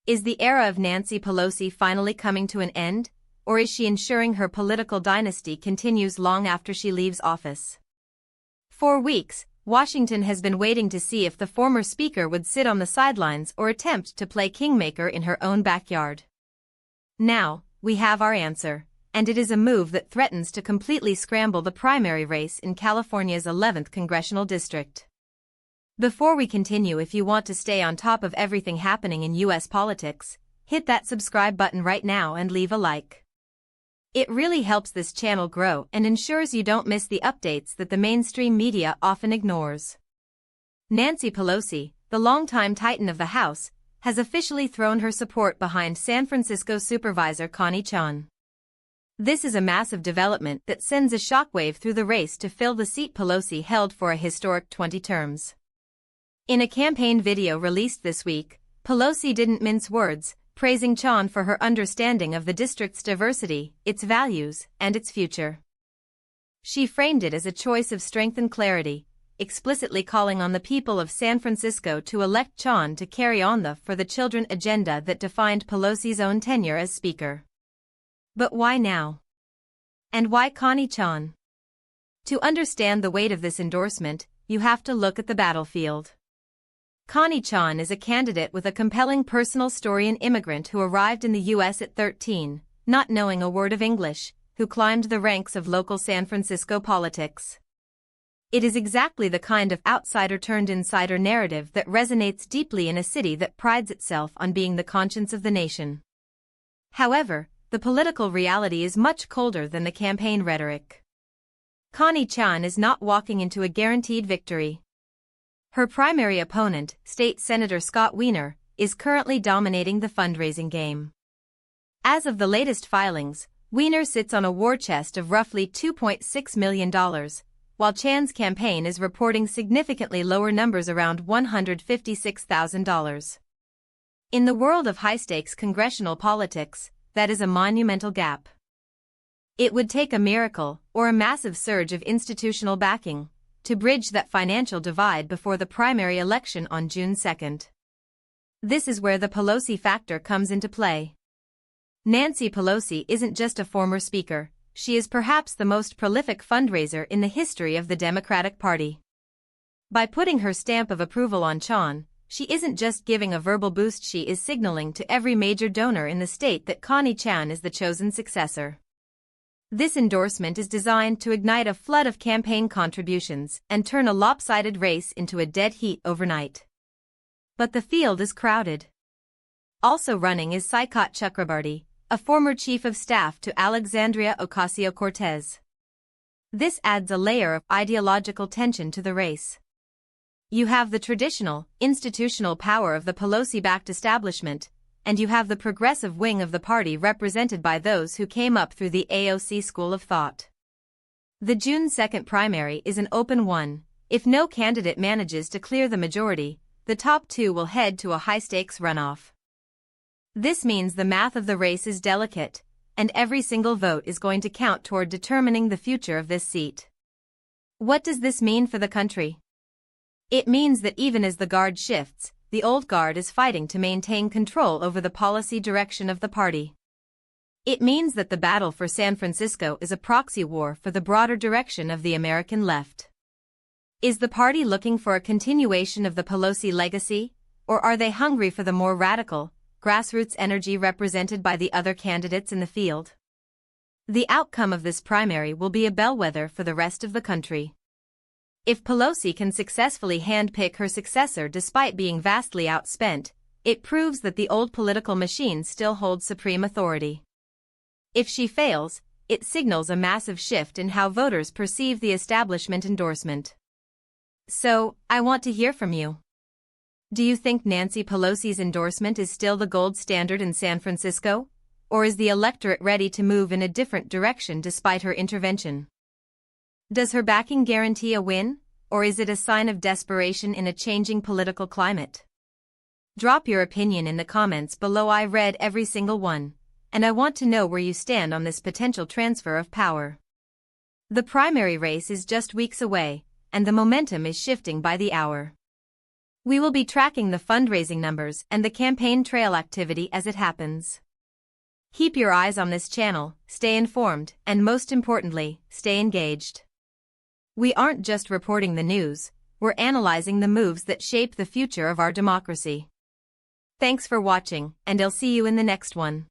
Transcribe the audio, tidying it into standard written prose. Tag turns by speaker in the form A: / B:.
A: Is the era of Nancy Pelosi finally coming to an end, or is she ensuring her political dynasty continues long after she leaves office? For weeks, Washington has been waiting to see if the former speaker would sit on the sidelines or attempt to play kingmaker in her own backyard. Now, we have our answer, and it is a move that threatens to completely scramble the primary race in California's 11th congressional district. Before we continue, if you want to stay on top of everything happening in U.S. politics, hit that subscribe button right now and leave a like. It really helps this channel grow and ensures you don't miss the updates that the mainstream media often ignores. Nancy Pelosi, the longtime titan of the House, has officially thrown her support behind San Francisco Supervisor Connie Chan. This is a massive development that sends a shockwave through the race to fill the seat Pelosi held for a historic 20 terms. In a campaign video released this week, Pelosi didn't mince words, praising Chan for her understanding of the district's diversity, its values, and its future. She framed it as a choice of strength and clarity, explicitly calling on the people of San Francisco to elect Chan to carry on the For the Children agenda that defined Pelosi's own tenure as Speaker. But why now? And why Connie Chan? To understand the weight of this endorsement, you have to look at the battlefield. Connie Chan is a candidate with a compelling personal story, an immigrant who arrived in the U.S. at 13, not knowing a word of English, who climbed the ranks of local San Francisco politics. It is exactly the kind of outsider-turned-insider narrative that resonates deeply in a city that prides itself on being the conscience of the nation. However, the political reality is much colder than the campaign rhetoric. Connie Chan is not walking into a guaranteed victory. Her primary opponent, State Senator Scott Wiener, is currently dominating the fundraising game. As of the latest filings, Wiener sits on a war chest of roughly $2.6 million, while Chan's campaign is reporting significantly lower numbers, around $156,000. In the world of high-stakes congressional politics, that is a monumental gap. It would take a miracle, or a massive surge of institutional backing, to bridge that financial divide before the primary election on June 2. This is where the Pelosi factor comes into play. Nancy Pelosi isn't just a former speaker, she is perhaps the most prolific fundraiser in the history of the Democratic Party. By putting her stamp of approval on Chan, she isn't just giving a verbal boost, she is signaling to every major donor in the state that Connie Chan is the chosen successor. This endorsement is designed to ignite a flood of campaign contributions and turn a lopsided race into a dead heat overnight. But the field is crowded. Also running is Saikat Chakrabarti, a former chief of staff to Alexandria Ocasio-Cortez. This adds a layer of ideological tension to the race. You have the traditional, institutional power of the Pelosi-backed establishment, and you have the progressive wing of the party represented by those who came up through the AOC school of thought. The June 2 primary is an open one. If no candidate manages to clear the majority, the top two will head to a high-stakes runoff. This means the math of the race is delicate, and every single vote is going to count toward determining the future of this seat. What does this mean for the country? It means that even as the guard shifts, the old guard is fighting to maintain control over the policy direction of the party. It means that the battle for San Francisco is a proxy war for the broader direction of the American left. Is the party looking for a continuation of the Pelosi legacy, or are they hungry for the more radical, grassroots energy represented by the other candidates in the field? The outcome of this primary will be a bellwether for the rest of the country. If Pelosi can successfully handpick her successor despite being vastly outspent, it proves that the old political machine still holds supreme authority. If she fails, it signals a massive shift in how voters perceive the establishment endorsement. So, I want to hear from you. Do you think Nancy Pelosi's endorsement is still the gold standard in San Francisco, or is the electorate ready to move in a different direction despite her intervention? Does her backing guarantee a win, or is it a sign of desperation in a changing political climate? Drop your opinion in the comments below. I read every single one, and I want to know where you stand on this potential transfer of power. The primary race is just weeks away, and the momentum is shifting by the hour. We will be tracking the fundraising numbers and the campaign trail activity as it happens. Keep your eyes on this channel, stay informed, and most importantly, stay engaged. We aren't just reporting the news, we're analyzing the moves that shape the future of our democracy. Thanks for watching, and I'll see you in the next one.